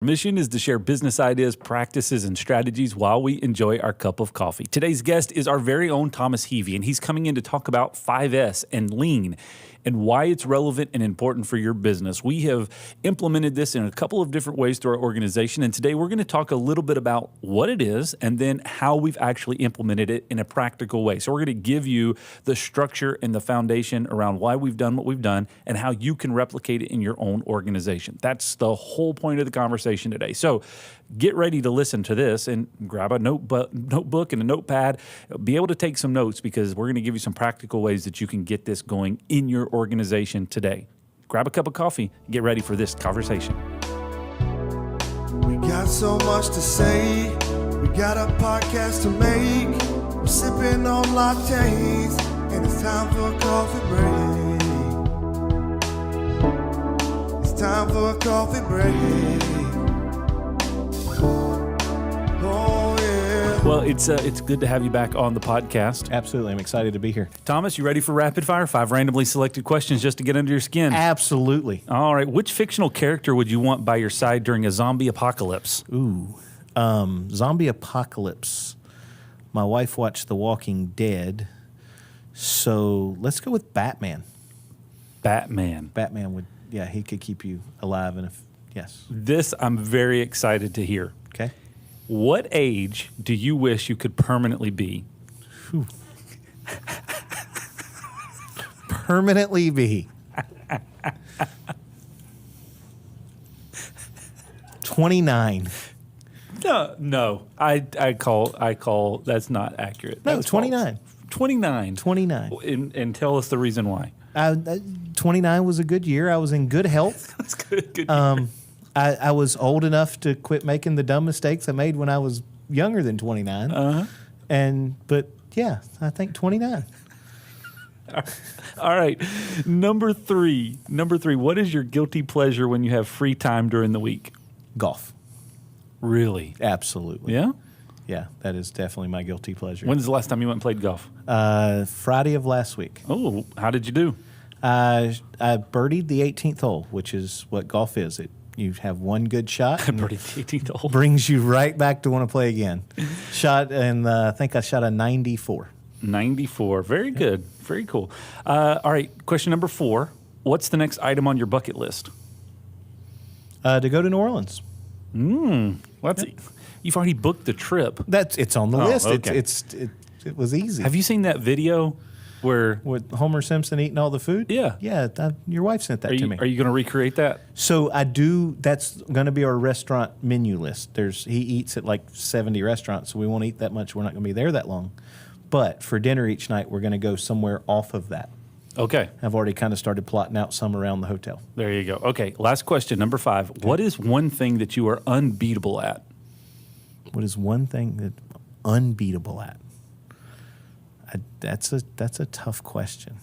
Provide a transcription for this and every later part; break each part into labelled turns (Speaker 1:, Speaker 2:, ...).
Speaker 1: Mission is to share business ideas, practices, and strategies while we enjoy our cup of coffee. Today's guest is our very own Thomas Heavey, and he's coming in to talk about 5S and lean and why it's relevant and important for your business. We have implemented this in a couple of different ways through our organization, and today we're going to talk a little bit about what it is and then how we've actually implemented it in a practical way. So we're going to give you the structure and the foundation around why we've done what we've done and how you can replicate it in your own organization. That's the whole point of the conversation today. So get ready to listen to this and grab a notebook and a notepad. Be able to take some notes because we're going to give you some practical ways that you can get this going in your organization today. Grab a cup of coffee and get ready for this conversation.
Speaker 2: We got so much to say. We got a podcast to make. We're sipping on lattes, and it's time for a coffee break. It's time for a coffee break. Oh, yeah.
Speaker 1: Well, it's good to have you back on the podcast.
Speaker 3: Absolutely. I'm excited to be here.
Speaker 1: Thomas, you ready for rapid fire? 5 randomly selected questions just to get under your skin.
Speaker 3: Absolutely.
Speaker 1: All right. Which fictional character would you want by your side during a zombie apocalypse?
Speaker 3: Zombie apocalypse. My wife watched The Walking Dead, so let's go with Batman.
Speaker 1: Batman.
Speaker 3: Batman would, he could keep you alive. And yes.
Speaker 1: This I'm very excited to hear.
Speaker 3: Okay.
Speaker 1: What age do you wish you could permanently be?
Speaker 3: Permanently be. 29.
Speaker 1: No. I call that's not accurate.
Speaker 3: No,
Speaker 1: That's
Speaker 3: 29.
Speaker 1: false. 29.
Speaker 3: 29.
Speaker 1: And tell us the reason why.
Speaker 3: 29 was a good year. I was in good health.
Speaker 1: That's good.
Speaker 3: I was old enough to quit making the dumb mistakes I made when I was younger than 29. But I think 29.
Speaker 1: All right. Number three. What is your guilty pleasure when you have free time during the week?
Speaker 3: Golf.
Speaker 1: Really?
Speaker 3: Absolutely.
Speaker 1: Yeah?
Speaker 3: Yeah, that is definitely my guilty pleasure.
Speaker 1: When's the last time you went and played golf?
Speaker 3: Friday of last week.
Speaker 1: Oh, how did you do?
Speaker 3: I birdied the 18th hole, which is what golf is. You have one good shot. And
Speaker 1: Birdied the 18th hole.
Speaker 3: brings you right back to want to play again. I think I shot a 94.
Speaker 1: 94. Very good. Very cool. All right. Question number 4. What's the next item on your bucket list?
Speaker 3: To go to New Orleans.
Speaker 1: You've already booked the trip.
Speaker 3: It's on the list.
Speaker 1: Okay.
Speaker 3: It was easy.
Speaker 1: Have you seen that video where...
Speaker 3: With Homer Simpson eating all the food?
Speaker 1: Yeah.
Speaker 3: Yeah, your wife sent that to me.
Speaker 1: Are you going to recreate that?
Speaker 3: So I do. That's going to be our restaurant menu list. He eats at like 70 restaurants, so we won't eat that much. We're not going to be there that long. But for dinner each night, we're going to go somewhere off of that.
Speaker 1: Okay.
Speaker 3: I've already kind of started plotting out some around the hotel.
Speaker 1: There you go. Okay, last question, number 5. Okay. What is one thing that you are unbeatable at?
Speaker 3: What is one thing that I'm unbeatable at? That's a tough question.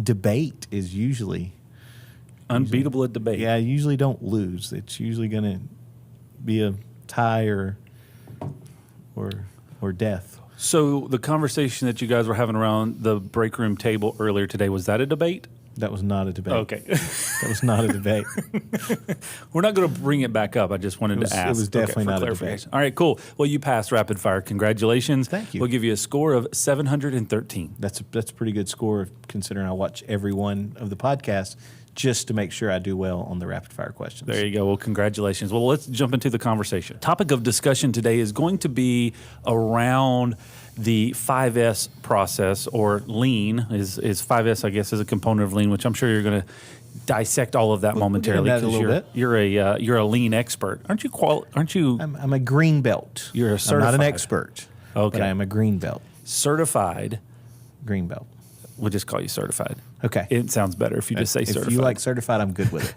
Speaker 3: Debate is usually...
Speaker 1: Unbeatable at debate.
Speaker 3: Yeah, I usually don't lose. It's usually going to be a tie or death.
Speaker 1: So the conversation that you guys were having around the break room table earlier today, was that a debate?
Speaker 3: That was not a debate.
Speaker 1: Okay.
Speaker 3: That was not a debate.
Speaker 1: We're not going to bring it back up. I just wanted to ask.
Speaker 3: It was definitely not a debate.
Speaker 1: All right, cool. Well, you passed rapid fire. Congratulations.
Speaker 3: Thank you.
Speaker 1: We'll give you a score of 713.
Speaker 3: That's a pretty good score considering I watch every one of the podcasts just to make sure I do well on the rapid fire questions.
Speaker 1: There you go. Well, congratulations. Well, let's jump into the conversation. Topic of discussion today is going to be around the 5S process, or lean is 5S, I guess, is a component of lean, which I'm sure you're going to dissect all of that momentarily.
Speaker 3: We'll get into that a little bit.
Speaker 1: You're a lean expert, aren't you?
Speaker 3: I'm a green belt.
Speaker 1: You're a certified.
Speaker 3: I'm not an expert.
Speaker 1: Okay,
Speaker 3: but I am a green belt.
Speaker 1: Certified.
Speaker 3: Green belt.
Speaker 1: We'll just call you certified.
Speaker 3: Okay.
Speaker 1: It sounds better if you just say certified.
Speaker 3: If you like certified, I'm good with it.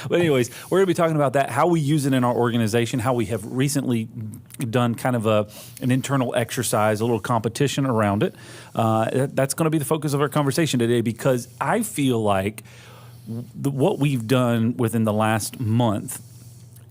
Speaker 1: But anyways, we're going to be talking about that, how we use it in our organization, how we have recently done kind of an internal exercise, a little competition around it. That's going to be the focus of our conversation today, because I feel like what we've done within the last month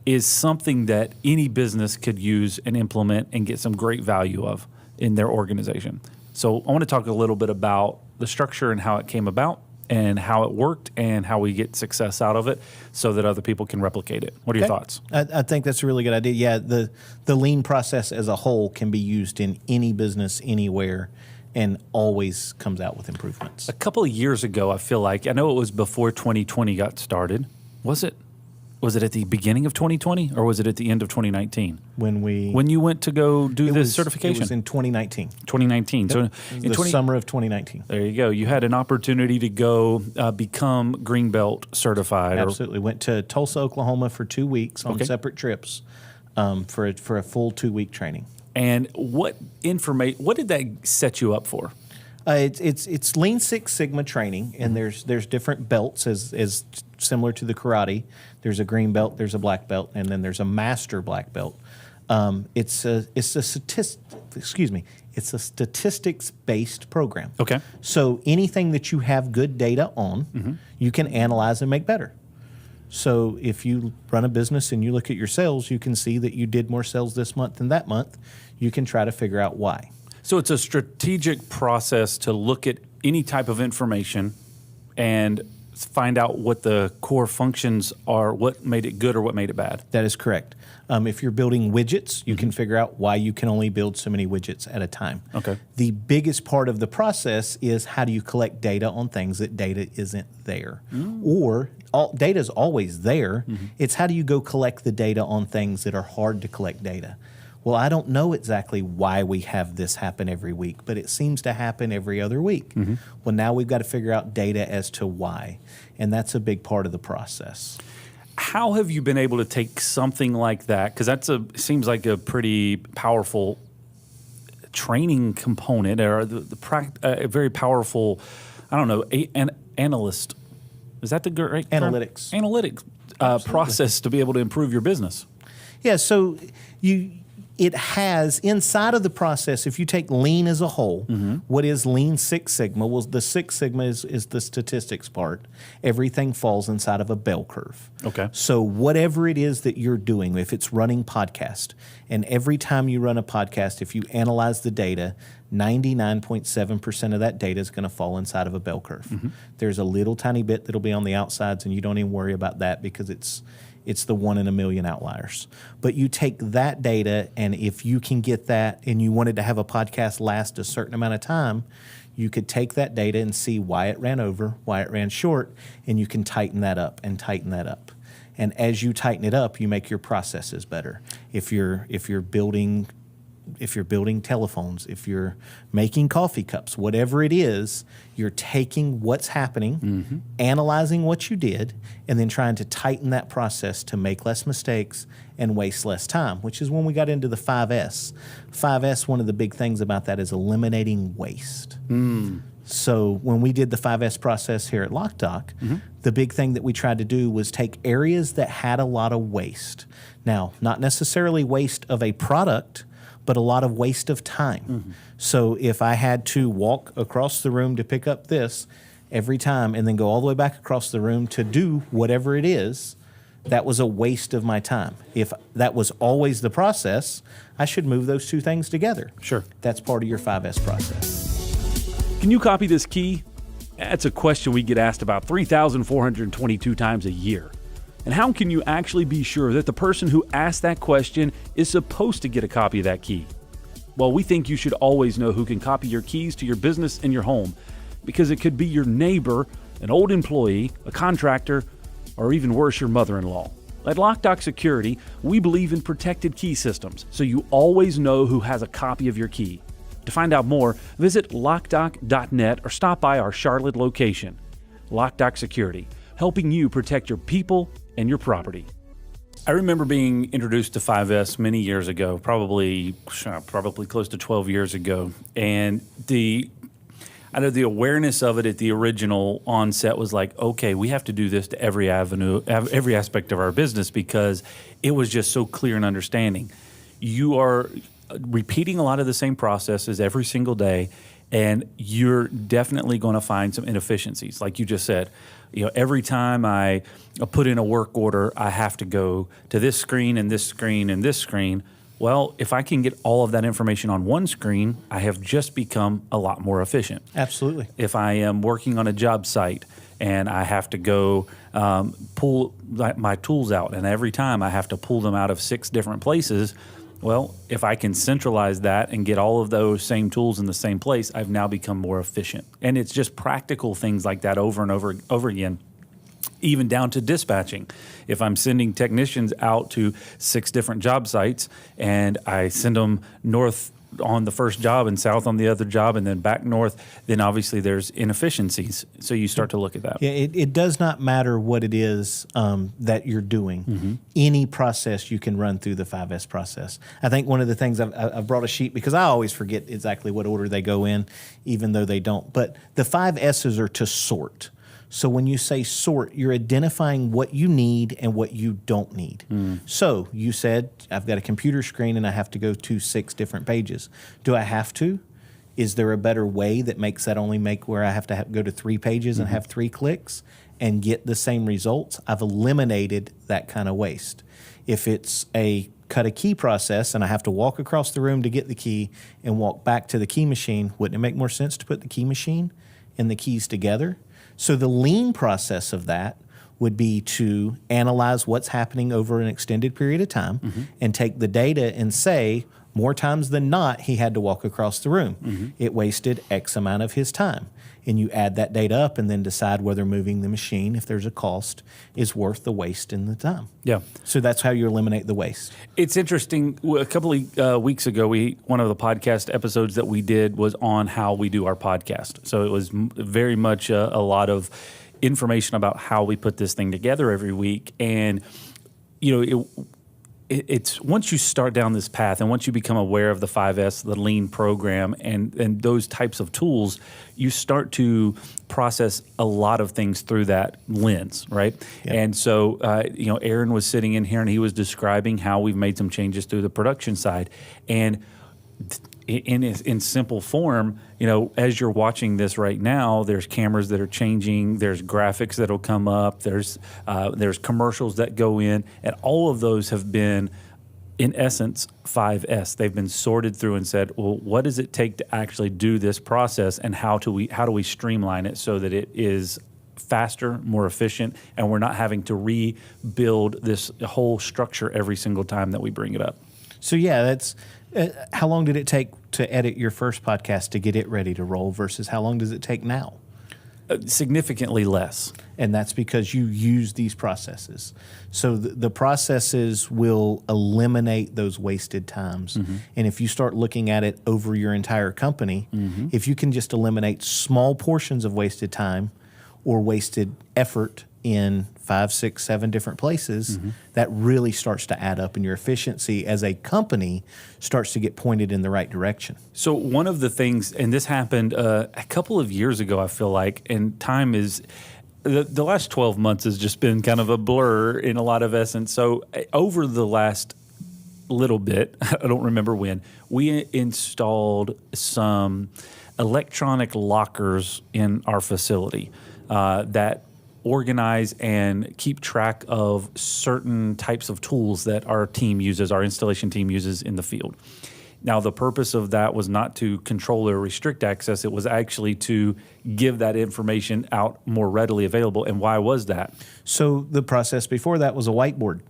Speaker 1: is something that any business could use and implement and get some great value of in their organization. So I want to talk a little bit about the structure and how it came about, and how it worked and how we get success out of it so that other people can replicate it. What are your thoughts?
Speaker 3: I think that's a really good idea. Yeah, the lean process as a whole can be used in any business, anywhere, and always comes out with improvements.
Speaker 1: A couple of years ago, I feel like, I know it was before 2020 got started. Was it at the beginning of 2020 or was it at the end of 2019? When you went to go do this certification?
Speaker 3: It was in 2019.
Speaker 1: 2019.
Speaker 3: Yep. So in the summer of 2019.
Speaker 1: There you go. You had an opportunity to go become Greenbelt certified.
Speaker 3: Absolutely. Went to Tulsa, Oklahoma for 2 weeks on separate trips for a full 2-week training.
Speaker 1: And what did that set you up for?
Speaker 3: It's Lean Six Sigma training, and there's different belts as similar to the karate. There's a green belt, there's a black belt, and then there's a master black belt. It's a statistics based program.
Speaker 1: Okay.
Speaker 3: So anything that you have good data on, you can analyze and make better. So if you run a business and you look at your sales, you can see that you did more sales this month than that month. You can try to figure out why.
Speaker 1: So it's a strategic process to look at any type of information and find out what the core functions are, what made it good or what made it bad.
Speaker 3: That is correct. If you're building widgets, you can figure out why you can only build so many widgets at a time.
Speaker 1: Okay.
Speaker 3: The biggest part of the process is how do you collect data on things that data isn't there. Or data is always there. It's how do you go collect the data on things that are hard to collect data. Well, I don't know exactly why we have this happen every week, but it seems to happen every other week. Well, now we've got to figure out data as to why, and that's a big part of the process.
Speaker 1: How have you been able to take something like that? Because seems like a pretty powerful training component, or a very powerful, I don't know, analyst. Is that the right term?
Speaker 3: Analytics.
Speaker 1: Analytics process to be able to improve your business.
Speaker 3: Yeah, so it has inside of the process, if you take lean as a whole, what is Lean Six Sigma? Well, the Six Sigma is the statistics part. Everything falls inside of a bell curve.
Speaker 1: Okay.
Speaker 3: So whatever it is that you're doing, if it's running podcast, and every time you run a podcast, if you analyze the data, 99.7% of that data is going to fall inside of a bell curve. There's a little tiny bit that'll be on the outsides, and you don't even worry about that because it's the 1 in a million outliers. But you take that data, and if you can get that and you wanted to have a podcast last a certain amount of time, you could take that data and see why it ran over, why it ran short, and you can tighten that up and tighten that up. And as you tighten it up, you make your processes better. If you're building telephones, if you're making coffee cups, whatever it is, you're taking what's happening, analyzing what you did, and then trying to tighten that process to make less mistakes and waste less time, which is when we got into the 5S. 5S, one of the big things about that is eliminating waste. So when we did the 5S process here at Loc-Doc, the big thing that we tried to do was take areas that had a lot of waste. Now, not necessarily waste of a product, but a lot of waste of time. So if I had to walk across the room to pick up this every time and then go all the way back across the room to do whatever it is, that was a waste of my time. If that was always the process, I should move those two things together.
Speaker 1: Sure.
Speaker 3: That's part of your 5S process.
Speaker 1: Can you copy this key? That's a question we get asked about 3,422 times a year. And how can you actually be sure that the person who asked that question is supposed to get a copy of that key? Well, we think you should always know who can copy your keys to your business and your home, because it could be your neighbor, an old employee, a contractor, or even worse, your mother-in-law. At LocDoc Security, we believe in protected key systems, so you always know who has a copy of your key. To find out more, visit LocDoc.net or stop by our Charlotte location. LocDoc Security, helping you protect your people and your property. I remember being introduced to 5S many years ago, probably close to 12 years ago, and the awareness of it at the original onset was like, okay, we have to do this to every aspect of our business, because it was just so clear and understanding. You are repeating a lot of the same processes every single day, and you're definitely going to find some inefficiencies. Like you just said, every time I put in a work order, I have to go to this screen and this screen and this screen. Well, if I can get all of that information on one screen, I have just become a lot more efficient.
Speaker 3: Absolutely.
Speaker 1: If I am working on a job site, and I have to go pull my tools out, and every time I have to pull them out of 6 different places. Well, if I can centralize that and get all of those same tools in the same place, I've now become more efficient. And it's just practical things like that over and over again, even down to dispatching. If I'm sending technicians out to 6 different job sites and I send them north on the first job and south on the other job and then back north, then obviously there's inefficiencies. So you start to look at that.
Speaker 3: Yeah, it does not matter what it is that you're doing.
Speaker 1: Mm-hmm.
Speaker 3: Any process you can run through the 5S process. I think one of the things I've brought a sheet because I always forget exactly what order they go in, even though they don't. But the 5 S's are to sort. So when you say sort, you're identifying what you need and what you don't need. So you said, I've got a computer screen and I have to go to 6 different pages. Do I have to? Is there a better way that makes that only make where I have to go to 3 pages and have 3 clicks and get the same results? I've eliminated that kind of waste. If it's a cut a key process and I have to walk across the room to get the key and walk back to the key machine, wouldn't it make more sense to put the key machine and the keys together? So the lean process of that would be to analyze what's happening over an extended period of time and take the data and say, more times than not, he had to walk across the room. It wasted X amount of his time. And you add that data up and then decide whether moving the machine, if there's a cost, is worth the waste in the time.
Speaker 1: Yeah.
Speaker 3: So that's how you eliminate the waste.
Speaker 1: It's interesting. A couple of weeks ago, one of the podcast episodes that we did was on how we do our podcast. So it was very much a lot of information about how we put this thing together every week. And, it's once you start down this path and once you become aware of the 5S, the lean program, and those types of tools, you start to process a lot of things through that lens, right?
Speaker 3: Yeah.
Speaker 1: And so, Aaron was sitting in here and he was describing how we've made some changes through the production side. And in simple form, as you're watching this right now, there's cameras that are changing, there's graphics that'll come up, there's commercials that go in, and all of those have been, in essence, 5S. They've been sorted through and said, well, what does it take to actually do this process, and how do we streamline it so that it is faster, more efficient, and we're not having to rebuild this whole structure every single time that we bring it up.
Speaker 3: So yeah, that's how long did it take to edit your first podcast to get it ready to roll versus how long does it take now?
Speaker 1: Significantly less.
Speaker 3: And that's because you use these processes. So the processes will eliminate those wasted times. And if you start looking at it over your entire company, if you can just eliminate small portions of wasted time or wasted effort in 5, 6, 7 different places, that really starts to add up, and your efficiency as a company starts to get pointed in the right direction.
Speaker 1: So one of the things, and this happened a couple of years ago, I feel like, and time is, the last 12 months has just been kind of a blur in a lot of essence. So over the last little bit, I don't remember when, we installed some electronic lockers in our facility that organize and keep track of certain types of tools that our installation team uses in the field. Now, the purpose of that was not to control or restrict access. It was actually to give that information out more readily available. And why was that?
Speaker 3: So the process before that was a whiteboard.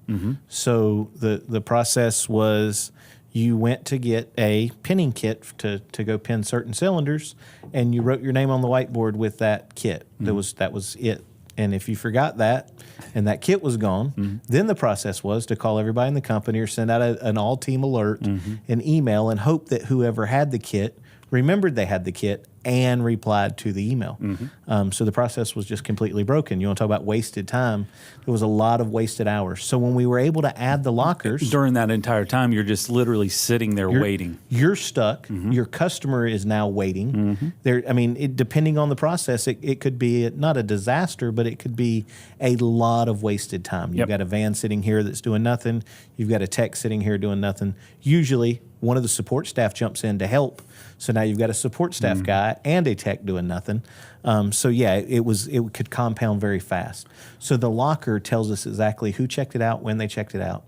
Speaker 3: So the process was you went to get a pinning kit to go pin certain cylinders, and you wrote your name on the whiteboard with that kit. That was it. And if you forgot that and that kit was gone, then the process was to call everybody in the company or send out an all-team alert, an email, and hope that whoever had the kit remembered they had the kit and replied to the email. So the process was just completely broken. You want to talk about wasted time? There was a lot of wasted hours. So when we were able to add the lockers...
Speaker 1: During that entire time, you're just literally sitting there waiting.
Speaker 3: You're stuck. Your customer is now waiting. Depending on the process, it could be not a disaster, but it could be a lot of wasted time. You've got a van sitting here that's doing nothing. You've got a tech sitting here doing nothing. Usually, one of the support staff jumps in to help. So now you've got a support staff guy and a tech doing nothing. It could compound very fast. So the locker tells us exactly who checked it out, when they checked it out.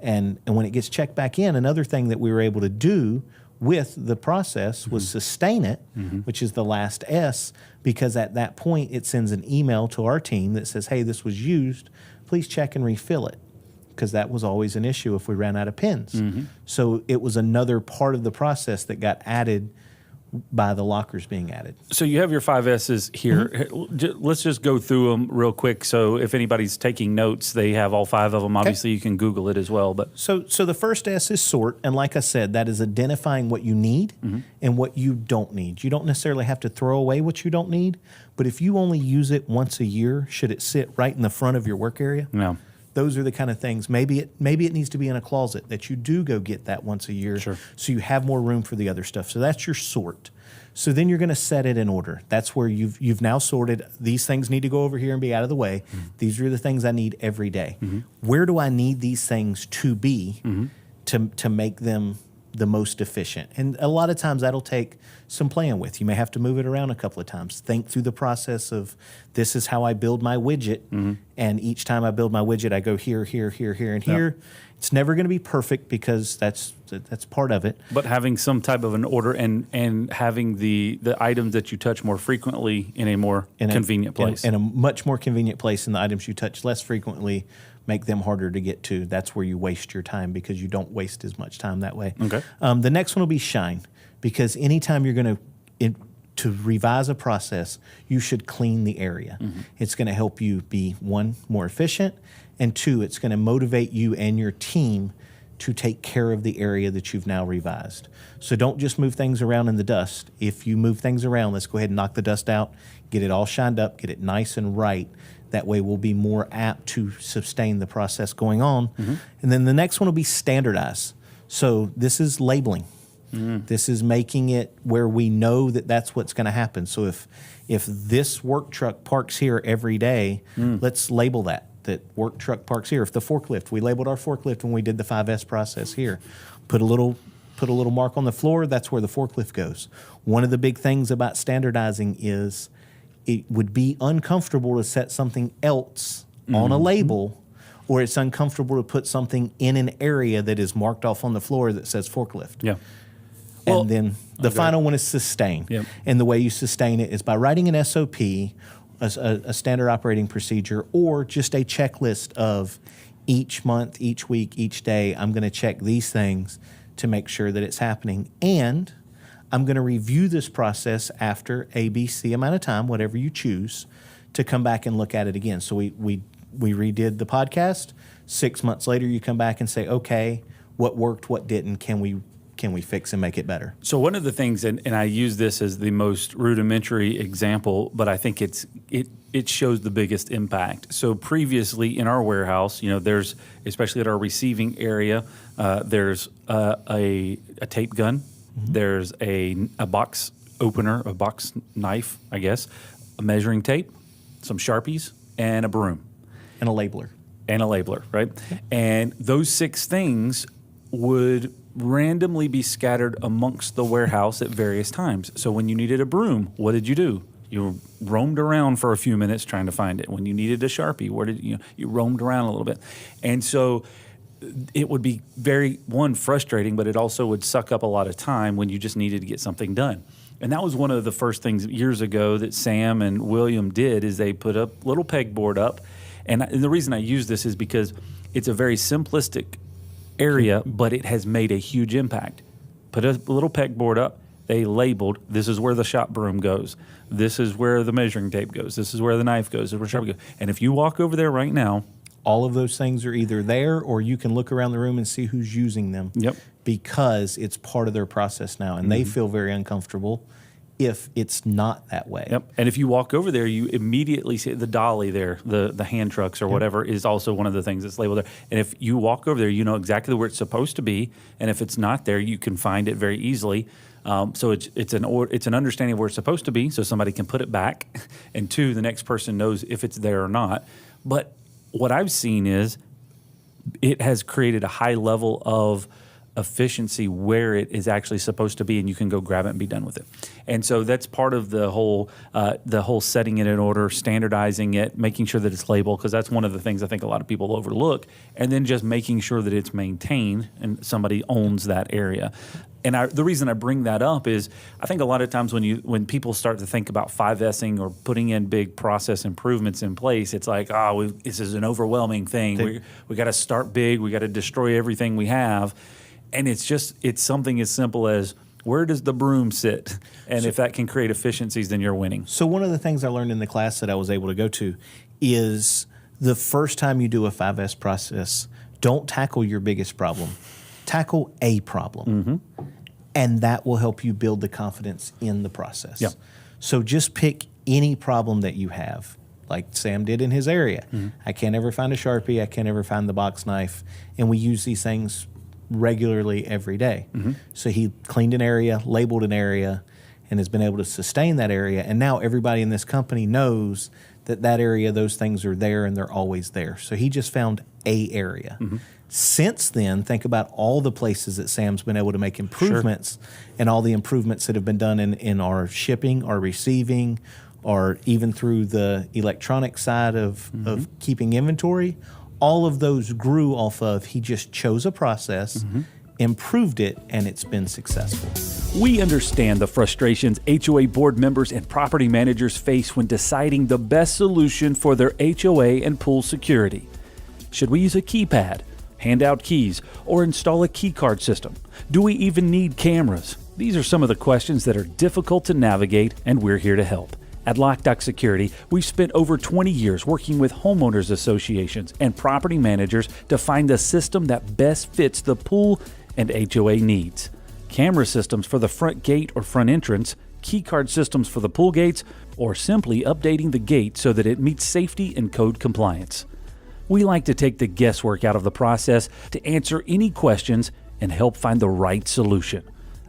Speaker 3: And when it gets checked back in, another thing that we were able to do with the process was sustain it, which is the last S, because at that point it sends an email to our team that says, hey, this was used, please check and refill it, because that was always an issue if we ran out of pins. So it was another part of the process that got added by the lockers being added.
Speaker 1: So you have your 5 S's here. Let's just go through them real quick. So if anybody's taking notes, they have all 5 of them. Obviously, you can Google it as well. But
Speaker 3: So the first S is sort, and like I said, that is identifying what you need and what you don't need. You don't necessarily have to throw away what you don't need, but if you only use it once a year, should it sit right in the front of your work area?
Speaker 1: no.
Speaker 3: Those are the kind of things. Maybe it needs to be in a closet that you do go get that once a year,
Speaker 1: Sure.
Speaker 3: so you have more room for the other stuff. So that's your sort. So then you're going to set it in order. That's where you've now sorted. These things need to go over here and be out of the way. These are the things I need every day. Where do I need these things to be to make them the most efficient? And a lot of times that'll take some playing with. You may have to move it around a couple of times. Think through the process of, this is how I build my widget, and each time I build my widget, I go here, here, here, here, and here. It's never going to be perfect because that's part of it.
Speaker 1: But having some type of an order and having the items that you touch more frequently in a more convenient place.
Speaker 3: In a much more convenient place, and the items you touch less frequently make them harder to get to. That's where you waste your time, because you don't waste as much time that way.
Speaker 1: Okay.
Speaker 3: The next one will be shine, because anytime you're going to revise a process, you should clean the area. It's going to help you be, 1, more efficient, and 2, it's going to motivate you and your team to take care of the area that you've now revised. So don't just move things around in the dust. If you move things around, let's go ahead and knock the dust out, get it all shined up, get it nice and right. That way we'll be more apt to sustain the process going on. And then the next one will be standardize. So this is labeling. This is making it where we know that that's what's going to happen. So if this work truck parks here every day, let's label that work truck parks here. If the forklift, we labeled our forklift when we did the 5S process here. Put a little mark on the floor, that's where the forklift goes. One of the big things about standardizing is it would be uncomfortable to set something else on a label, or it's uncomfortable to put something in an area that is marked off on the floor that says forklift.
Speaker 1: Yeah. Well,
Speaker 3: And then the final one is sustain.
Speaker 1: Yep.
Speaker 3: And the way you sustain it is by writing an SOP, a standard operating procedure, or just a checklist of each month, each week, each day, I'm going to check these things to make sure that it's happening. And I'm going to review this process after ABC amount of time, whatever you choose, to come back and look at it again. So we redid the podcast. 6 months later, you come back and say, okay, what worked, what didn't, can we fix and make it better?
Speaker 1: So one of the things, and I use this as the most rudimentary example, but I think it shows the biggest impact. So previously in our warehouse, there's, especially at our receiving area, there's a tape gun, there's a box opener, a box knife, I guess, a measuring tape, some Sharpies, and a broom.
Speaker 3: And a labeler.
Speaker 1: And a labeler, right? And those 6 things would randomly be scattered amongst the warehouse at various times. So when you needed a broom, what did you do? You roamed around for a few minutes trying to find it. When you needed a Sharpie, you roamed around a little bit. And so it would be very, frustrating, but it also would suck up a lot of time when you just needed to get something done. And that was one of the first things years ago that Sam and William did, is they put a little pegboard up. And the reason I use this is because it's a very simplistic area, but it has made a huge impact. Put a little pegboard up. They labeled, this is where the shop broom goes. This is where the measuring tape goes. This is where the knife goes. This is where Sharpie goes. And if you walk over there right now,
Speaker 3: all of those things are either there, or you can look around the room and see who's using them.
Speaker 1: Yep.
Speaker 3: Because it's part of their process now, and they feel very uncomfortable if it's not that way.
Speaker 1: Yep. And if you walk over there, you immediately see the dolly there, the hand trucks or whatever is also one of the things that's labeled there. And if you walk over there, you know exactly where it's supposed to be. And if it's not there, you can find it very easily. So it's an understanding of where it's supposed to be, so somebody can put it back. And 2, the next person knows if it's there or not. But what I've seen is it has created a high level of efficiency where it is actually supposed to be, and you can go grab it and be done with it. And so that's part of the whole setting it in order, standardizing it, making sure that it's labeled, because that's one of the things I think a lot of people overlook, and then just making sure that it's maintained and somebody owns that area. And the reason I bring that up is I think a lot of times when people start to think about 5Sing or putting in big process improvements in place, it's like, this is an overwhelming thing. We got to start big. We got to destroy everything we have. And it's something as simple as, where does the broom sit? And if that can create efficiencies, then you're winning.
Speaker 3: So one of the things I learned in the class that I was able to go to is the first time you do a 5S process, don't tackle your biggest problem. Tackle a problem. And that will help you build the confidence in the process.
Speaker 1: Yep.
Speaker 3: So just pick any problem that you have, like Sam did in his area. I can't ever find a Sharpie. I can't ever find the box knife. And we use these things regularly every day. So he cleaned an area, labeled an area, and has been able to sustain that area. And now everybody in this company knows that area, those things are there and they're always there. So he just found a area. Since then, think about all the places that Sam's been able to make improvements and all the improvements that have been done in our shipping, our receiving, or even through the electronic side of keeping inventory. All of those grew off of he just chose a process, improved it, and it's been successful.
Speaker 1: We understand the frustrations HOA board members and property managers face when deciding the best solution for their HOA and pool security. Should we use a keypad, hand out keys, or install a key card system? Do we even need cameras? These are some of the questions that are difficult to navigate, and we're here to help. At LocDoc Security, we've spent over 20 years working with homeowners associations and property managers to find the system that best fits the pool and HOA needs. Camera systems for the front gate or front entrance, key card systems for the pool gates, or simply updating the gate so that it meets safety and code compliance. We like to take the guesswork out of the process to answer any questions and help find the right solution.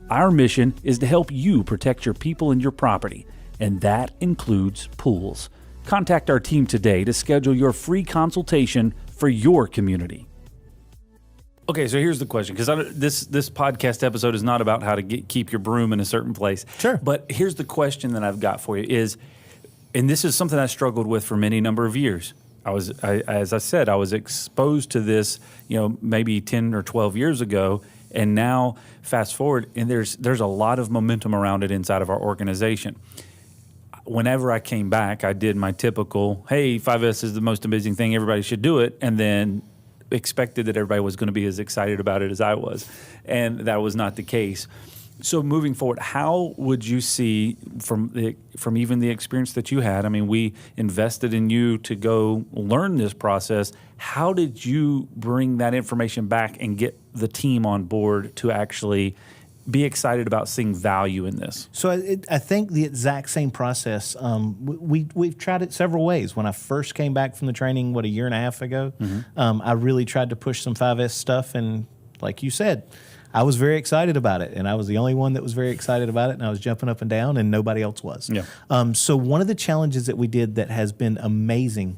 Speaker 1: Our mission is to help you protect your people and your property, and that includes pools. Contact our team today to schedule your free consultation for your community. Okay, so here's the question, because this podcast episode is not about how to keep your broom in a certain place.
Speaker 3: Sure.
Speaker 1: But here's the question that I've got for you is, and this is something I struggled with for many number of years. As I said, I was exposed to this, maybe 10 or 12 years ago, and now fast forward, and there's a lot of momentum around it inside of our organization. Whenever I came back, I did my typical, hey, 5S is the most amazing thing, everybody should do it, and then expected that everybody was going to be as excited about it as I was, and that was not the case. So moving forward, how would you see from even the experience that you had? I mean, we invested in you to go learn this process. How did you bring that information back and get the team on board to actually be excited about seeing value in this?
Speaker 3: So I think the exact same process. We've tried it several ways. When I first came back from the training, a year and a half ago, I really tried to push some 5S stuff, and like you said, I was very excited about it, and I was the only one that was very excited about it, and I was jumping up and down, and nobody else was. Yeah. So one of the challenges that we did that has been amazing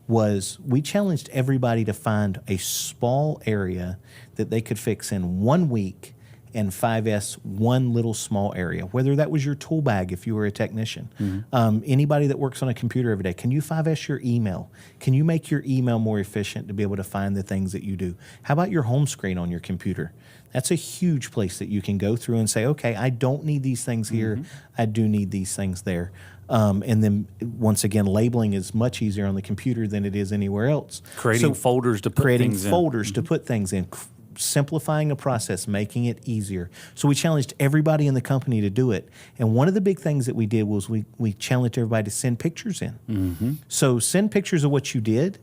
Speaker 3: was we challenged everybody to find a small area that they could fix in 1 week and 5S one little small area, whether that was your tool bag if you were a technician. Anybody that works on a computer every day, can you 5S your email? Can you make your email more efficient to be able to find the things that you do? How about your home screen on your computer? That's a huge place that you can go through and say, okay, I don't need these things here. I do need these things there. And then once again, labeling is much easier on the computer than it is anywhere else.
Speaker 1: Creating folders to put things in.
Speaker 3: To put things in. Simplifying a process, making it easier. So we challenged everybody in the company to do it. And one of the big things that we did was we challenged everybody to send pictures in. So send pictures of what you did,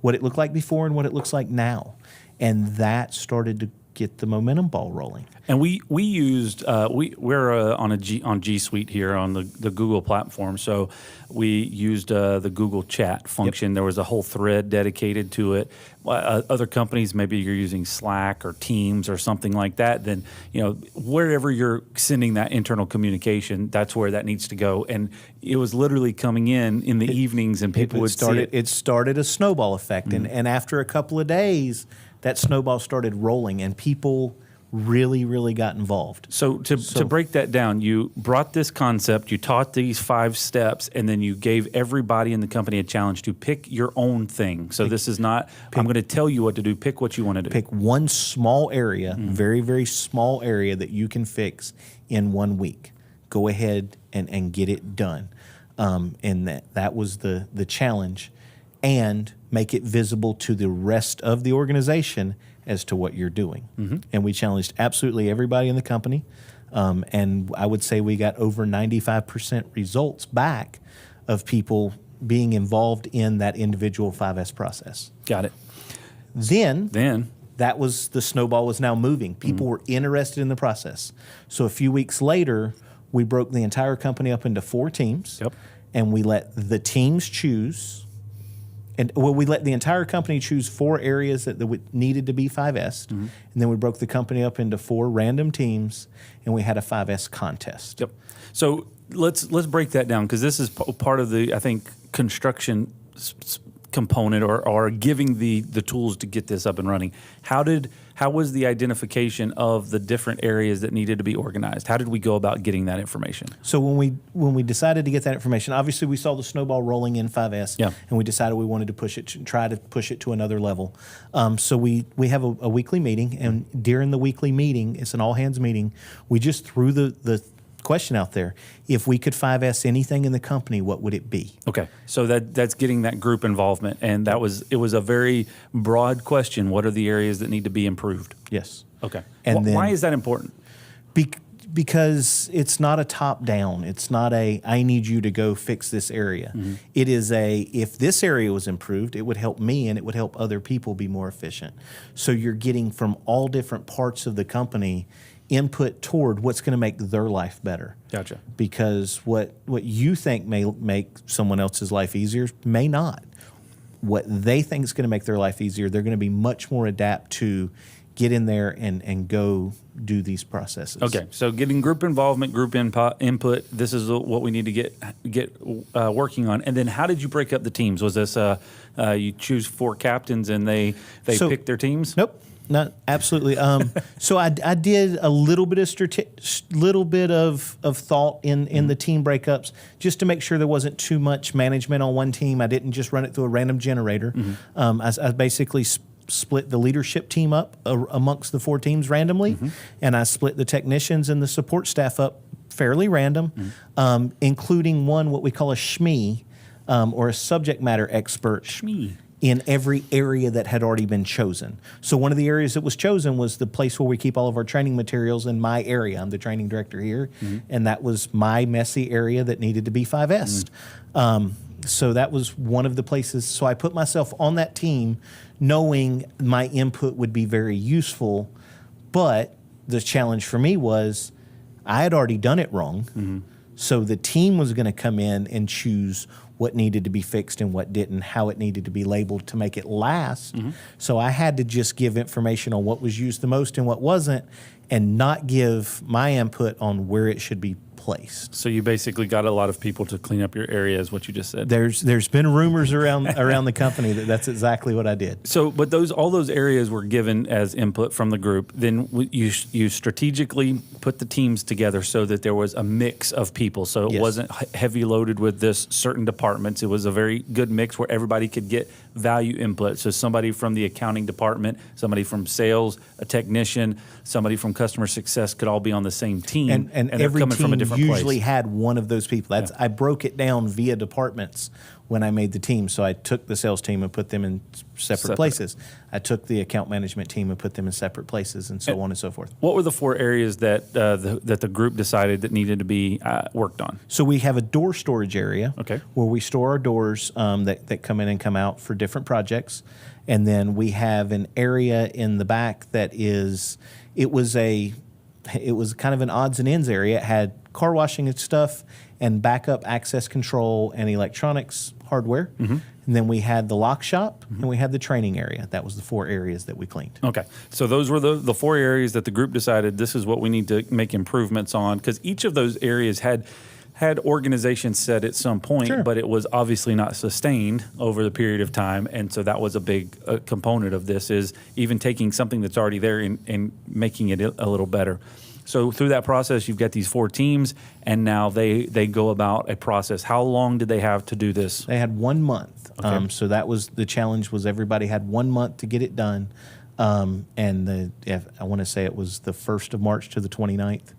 Speaker 3: what it looked like before, and what it looks like now. And that started to get the momentum ball rolling.
Speaker 1: And we used we're on G Suite here on the Google platform, so we used the Google Chat function. Yep. There was a whole thread dedicated to it. Other companies, maybe you're using Slack or Teams or something like that. Then wherever you're sending that internal communication, that's where that needs to go. And it was literally coming in the evenings, and people would see it.
Speaker 3: It started a snowball effect, and after a couple of days, that snowball started rolling, and people really, really got involved.
Speaker 1: So to break that down, you brought this concept, you taught these 5 steps, and then you gave everybody in the company a challenge to pick your own thing. So this is not, I'm going to tell you what to do. Pick what you want to do.
Speaker 3: Pick one small area, very, very small area that you can fix in 1 week. Go ahead and get it done. And that was the challenge. And make it visible to the rest of the organization as to what you're doing. And we challenged absolutely everybody in the company. And I would say we got over 95% results back of people being involved in that individual 5S process.
Speaker 1: Got it.
Speaker 3: Then that was, the snowball was now moving. People were interested in the process. So a few weeks later, we broke the entire company up into 4 teams.
Speaker 1: Yep.
Speaker 3: And we let the teams choose. And we let the entire company choose 4 areas that needed to be 5S, and then we broke the company up into 4 random teams, and we had a 5S contest.
Speaker 1: Yep. So let's break that down, because this is part of the, I think, construction component or giving the tools to get this up and running. How was the identification of the different areas that needed to be organized? How did we go about getting that information? So
Speaker 3: when we decided to get that information, obviously we saw the snowball rolling in 5S, and we decided we wanted to try to push it to another level. So we have a weekly meeting, and during the weekly meeting, it's an all hands meeting. We just threw the question out there: if we could 5S anything in the company, what would it be?
Speaker 1: Okay, so that's getting that group involvement, and it was a very broad question. What are the areas that need to be improved?
Speaker 3: Yes.
Speaker 1: Okay.
Speaker 3: And then,
Speaker 1: why is that important?
Speaker 3: Because it's not a top down. It's not a, I need you to go fix this area. It is a, if this area was improved, it would help me and it would help other people be more efficient. So you're getting from all different parts of the company input toward what's going to make their life better.
Speaker 1: Gotcha.
Speaker 3: Because what you think may make someone else's life easier may not. What they think is going to make their life easier, they're going to be much more adept to get in there and go do these processes.
Speaker 1: Okay, so getting group involvement, group input, this is what we need to get working on. And then how did you break up the teams? Was this you choose 4 captains and they pick their teams?
Speaker 3: Nope. Not absolutely. So I did a little bit of thought in the team breakups just to make sure there wasn't too much management on one team. I didn't just run it through a random generator. I basically split the leadership team up amongst the 4 teams randomly, and I split the technicians and the support staff up fairly random, including one what we call a SME, or a subject matter expert.
Speaker 1: SME.
Speaker 3: In every area that had already been chosen. So one of the areas that was chosen was the place where we keep all of our training materials in my area. I'm the training director here, and that was my messy area that needed to be 5S'd. So that was one of the places. So I put myself on that team knowing my input would be very useful, but the challenge for me was I had already done it wrong. So the team was going to come in and choose what needed to be fixed and what didn't, how it needed to be labeled to make it last. So I had to just give information on what was used the most and what wasn't, and not give my input on where it should be placed.
Speaker 1: So you basically got a lot of people to clean up your area, is what you just said.
Speaker 3: There's been rumors around the company that's exactly what I did.
Speaker 1: So, but all those areas were given as input from the group. Then you strategically put the teams together so that there was a mix of people. So it wasn't heavy loaded with this certain departments. It was a very good mix where everybody could get value input. So somebody from the accounting department, somebody from sales, a technician, somebody from customer success could all be on the same team,
Speaker 3: and
Speaker 1: they're
Speaker 3: every
Speaker 1: coming
Speaker 3: team
Speaker 1: from a different
Speaker 3: usually
Speaker 1: place.
Speaker 3: had one of those people. I broke it down via departments when I made the team. So I took the sales team and put them in separate places. I took the account management team and put them in separate places, and so on and so forth.
Speaker 1: What were the 4 areas that the group decided that needed to be worked on?
Speaker 3: So we have a door storage area,
Speaker 1: Okay,
Speaker 3: where we store our doors that come in and come out for different projects. And then we have an area in the back that it was kind of an odds and ends area. It had car washing and stuff and backup access control and electronics hardware. And then we had the lock shop and we had the training area. That was the 4 areas that we cleaned.
Speaker 1: Okay. So those were the 4 areas that the group decided this is what we need to make improvements on, because each of those areas had had organization set at some point,
Speaker 3: Sure.
Speaker 1: but it was obviously not sustained over the period of time. And so that was a big component of this, is even taking something that's already there and making it a little better. So through that process, you've got these 4 teams, and now they go about a process. How long did they have to do this?
Speaker 3: They had 1 month.
Speaker 1: Okay.
Speaker 3: So that was the challenge, was everybody had 1 month to get it done. And I want to say it was the 1st of March to the 29th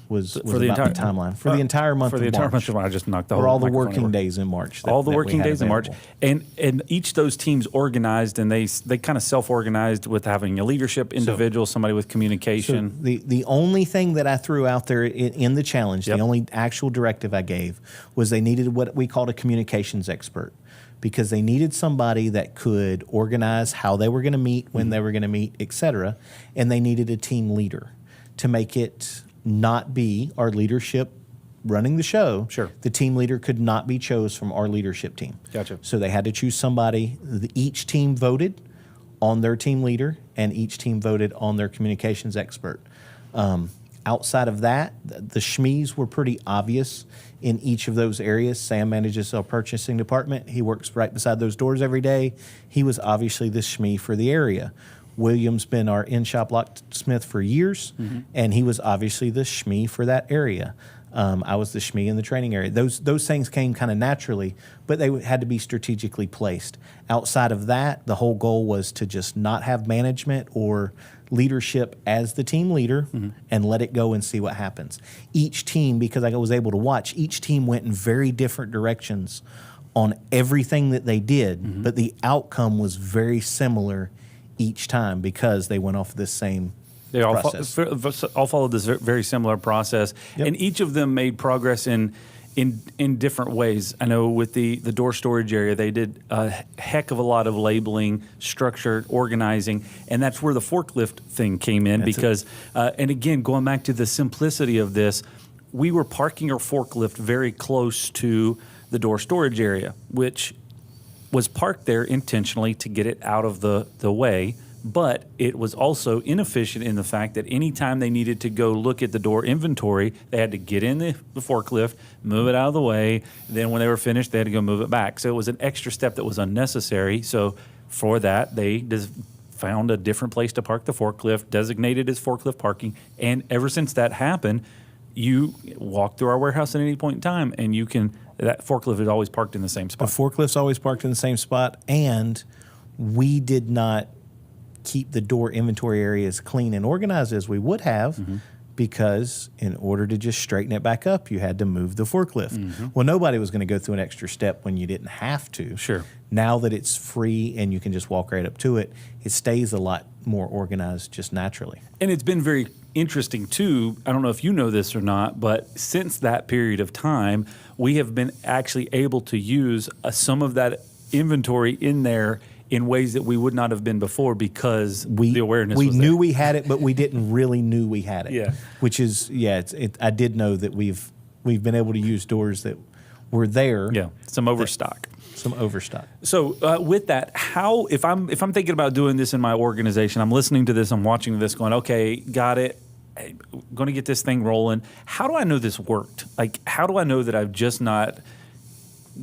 Speaker 3: was
Speaker 1: For the
Speaker 3: about
Speaker 1: entire
Speaker 3: the timeline. For the entire month
Speaker 1: For the
Speaker 3: of
Speaker 1: entire
Speaker 3: March.
Speaker 1: month of March, I just knocked the whole
Speaker 3: Or all the
Speaker 1: microphone
Speaker 3: working
Speaker 1: over.
Speaker 3: days in March.
Speaker 1: All the
Speaker 3: that we
Speaker 1: working
Speaker 3: had
Speaker 1: days in March,
Speaker 3: available.
Speaker 1: and each of those teams organized, and they kind of self-organized with having a leadership individual, somebody with
Speaker 3: So
Speaker 1: communication.
Speaker 3: the only thing that I threw out there in the challenge,
Speaker 1: Yep.
Speaker 3: the only actual directive I gave, was they needed what we called a communications expert, because they needed somebody that could organize how they were going to meet, when they were going to meet, et cetera, and they needed a team leader to make it not be our leadership running the show.
Speaker 1: Sure.
Speaker 3: The team leader could not be chose from our leadership team.
Speaker 1: Gotcha.
Speaker 3: So they had to choose somebody. Each team voted on their team leader, and each team voted on their communications expert. Outside of that, the SMEs were pretty obvious in each of those areas. Sam manages our purchasing department. He works right beside those doors every day. He was obviously the SME for the area. William's been our in-shop locksmith for years, and he was obviously the SME for that area. I was the SME in the training area. Those things came kind of naturally, but they had to be strategically placed. Outside of that, the whole goal was to just not have management or leadership as the team leader and let it go and see what happens. Each team, because I was able to watch, each team went in very different directions on everything that they did, but the outcome was very similar each time because they went off this same
Speaker 1: They all,
Speaker 3: process.
Speaker 1: all followed this very similar process,
Speaker 3: Yep.
Speaker 1: and each of them made progress in different ways. I know with the door storage area, they did a heck of a lot of labeling, structure, organizing, and that's where the forklift thing came in.
Speaker 3: That's
Speaker 1: Because, and again, going back to the simplicity of this, we were parking our forklift very close to the door storage area, which was parked there intentionally to get it out of the way. But it was also inefficient in the fact that anytime they needed to go look at the door inventory, they had to get in the forklift, move it out of the way. Then when they were finished, they had to go move it back. So it was an extra step that was unnecessary. So for that, they just found a different place to park the forklift, designated as forklift parking. And ever since that happened, you walk through our warehouse at any point in time, and that forklift is always parked in the same
Speaker 3: The
Speaker 1: spot.
Speaker 3: forklift's always parked in the same spot, and we did not keep the door inventory area as clean and organized as we would have, because in order to just straighten it back up, you had to move the forklift. Well, nobody was going to go through an extra step when you didn't have to.
Speaker 1: Sure.
Speaker 3: Now that it's free and you can just walk right up to it, it stays a lot more organized just naturally.
Speaker 1: And it's been very interesting, too. I don't know if you know this or not, but since that period of time, we have been actually able to use some of that inventory in there in ways that we would not have been before, because the awareness
Speaker 3: we
Speaker 1: was
Speaker 3: knew
Speaker 1: there.
Speaker 3: we had it, but we didn't really knew we had it.
Speaker 1: Yeah.
Speaker 3: Which is, I did know that we've been able to use doors that were there.
Speaker 1: Yeah, some overstock.
Speaker 3: Some overstock.
Speaker 1: So with that, how if I'm thinking about doing this in my organization, I'm listening to this, I'm watching this, going, okay, got it, going to get this thing rolling. How do I know this worked? Like, how do I know that I've just not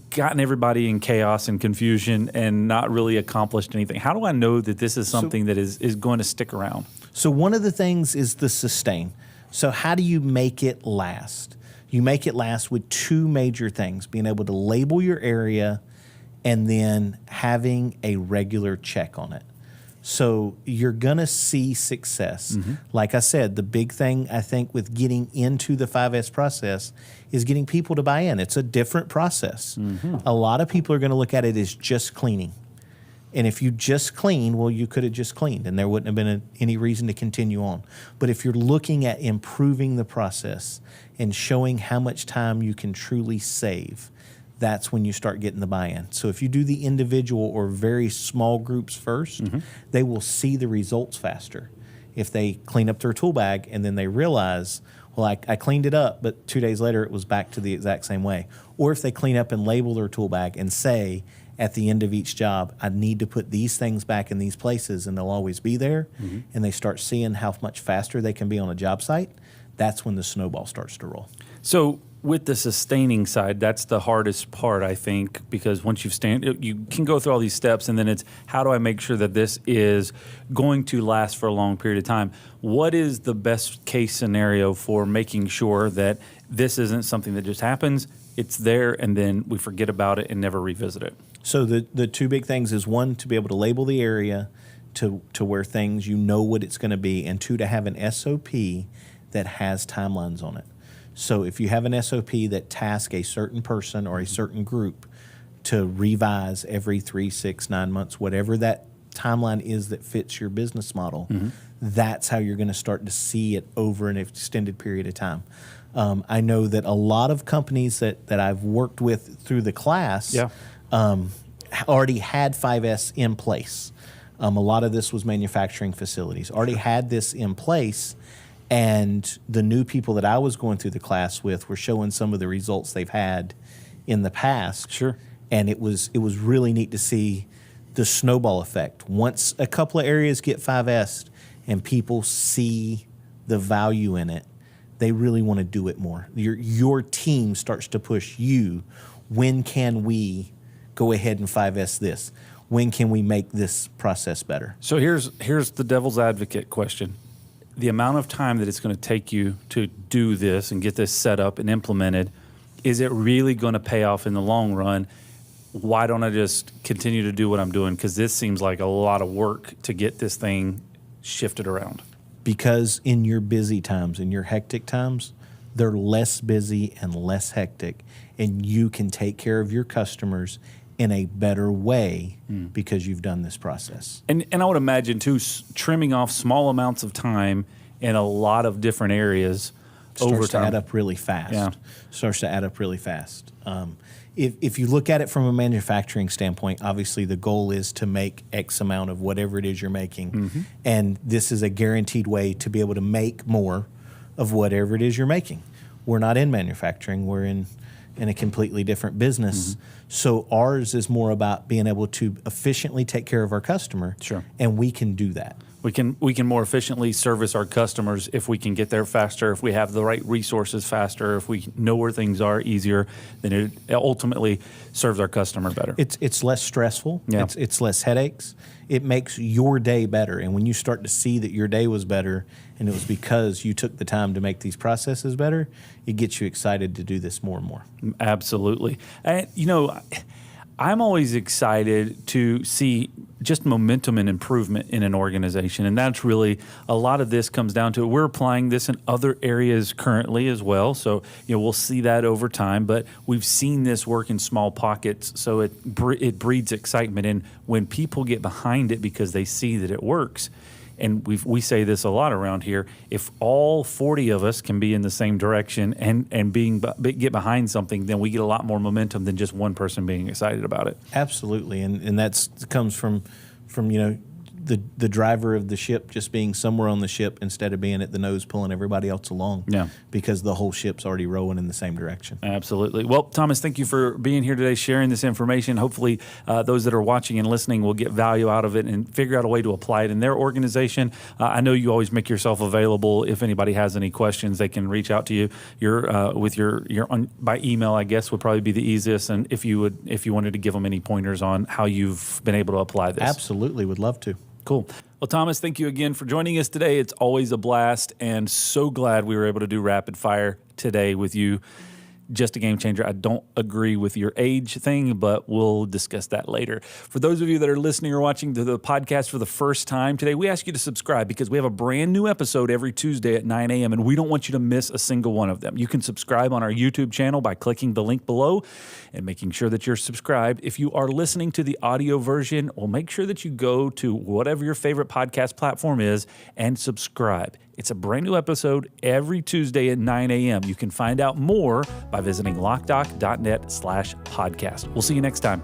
Speaker 1: gotten everybody in chaos and confusion and not really accomplished anything? How do I know that this is something that is going to stick around?
Speaker 3: So one of the things is the sustain. So how do you make it last? You make it last with two major things: being able to label your area and then having a regular check on it. So you're going to see success. Like I said, the big thing I think with getting into the 5S process is getting people to buy in. It's a different process. A lot of people are going to look at it as just cleaning. And if you just clean, well, you could have just cleaned and there wouldn't have been any reason to continue on. But if you're looking at improving the process and showing how much time you can truly save, that's when you start getting the buy-in. So if you do the individual or very small groups first, they will see the results faster. If they clean up their tool bag and then they realize, well, I cleaned it up, but 2 days later it was back to the exact same way. Or if they clean up and label their tool bag and say at the end of each job, I need to put these things back in these places and they'll always be there, and they start seeing how much faster they can be on a job site, that's when the snowball starts to roll.
Speaker 1: So with the sustaining side, that's the hardest part, I think, because once you can go through all these steps, and then it's how do I make sure that this is going to last for a long period of time? What is the best case scenario for making sure that this isn't something that just happens, it's there, and then we forget about it and never revisit it?
Speaker 3: So the two big things is, one, to be able to label the area to where things, you know what it's going to be, and two, to have an SOP that has timelines on it. So if you have an SOP that tasks a certain person or a certain group to revise every 3, 6, 9 months, whatever that timeline is that fits your business model, that's how you're going to start to see it over an extended period of time. I know that a lot of companies that I've worked with through the class already had 5S in place. A lot of this was manufacturing facilities, already had this in place. And the new people that I was going through the class with were showing some of the results they've had in the past.
Speaker 1: Sure.
Speaker 3: And it was really neat to see the snowball effect. Once a couple of areas get 5S and people see the value in it, they really want to do it more. Your team starts to push you. When can we go ahead and 5S this? When can we make this process better?
Speaker 1: So here's the devil's advocate question. The amount of time that it's going to take you to do this and get this set up and implemented, is it really going to pay off in the long run? Why don't I just continue to do what I'm doing? Because this seems like a lot of work to get this thing shifted around.
Speaker 3: Because in your busy times, in your hectic times, they're less busy and less hectic, and you can take care of your customers in a better way because you've done this process.
Speaker 1: And I would imagine, too, trimming off small amounts of time in a lot of different areas over time.
Speaker 3: Starts to add up really fast.
Speaker 1: Yeah.
Speaker 3: Starts to add up really fast. If you look at it from a manufacturing standpoint, obviously the goal is to make X amount of whatever it is you're making. And this is a guaranteed way to be able to make more of whatever it is you're making. We're not in manufacturing. We're in a completely different business. So ours is more about being able to efficiently take care of our customer.
Speaker 1: Sure.
Speaker 3: And we can do that.
Speaker 1: We can more efficiently service our customers if we can get there faster, if we have the right resources faster, if we know where things are easier, then it ultimately serves our customer better.
Speaker 3: It's less stressful.
Speaker 1: Yeah.
Speaker 3: It's less headaches. It makes your day better. And when you start to see that your day was better and it was because you took the time to make these processes better, it gets you excited to do this more and more.
Speaker 1: Absolutely. And, I'm always excited to see just momentum and improvement in an organization. And that's really a lot of this comes down to. We're applying this in other areas currently as well. So, we'll see that over time. But we've seen this work in small pockets. So it breeds excitement. And when people get behind it because they see that it works, and we say this a lot around here, if all 40 of us can be in the same direction and get behind something, then we get a lot more momentum than just one person being excited about it.
Speaker 3: Absolutely, and that comes from the driver of the ship just being somewhere on the ship instead of being at the nose pulling everybody else along.
Speaker 1: Yeah.
Speaker 3: Because the whole ship's already rowing in the same direction.
Speaker 1: Absolutely. Well, Thomas, thank you for being here today, sharing this information. Hopefully those that are watching and listening will get value out of it and figure out a way to apply it in their organization. I know you always make yourself available. If anybody has any questions, they can reach out to you. By email, I guess, would probably be the easiest. And if you wanted to give them any pointers on how you've been able to apply this.
Speaker 3: Absolutely. Would love to.
Speaker 1: Cool. Well, Thomas, thank you again for joining us today. It's always a blast, and so glad we were able to do rapid fire today with you. Just a game changer. I don't agree with your age thing, but we'll discuss that later. For those of you that are listening or watching the podcast for the first time today, we ask you to subscribe because we have a brand new episode every Tuesday at 9 a.m., and we don't want you to miss a single one of them. You can subscribe on our YouTube channel by clicking the link below and making sure that you're subscribed. If you are listening to the audio version, well, make sure that you go to whatever your favorite podcast platform is and subscribe. It's a brand new episode every Tuesday at 9 a.m. You can find out more by visiting LocDoc.net/podcast. We'll see you next time.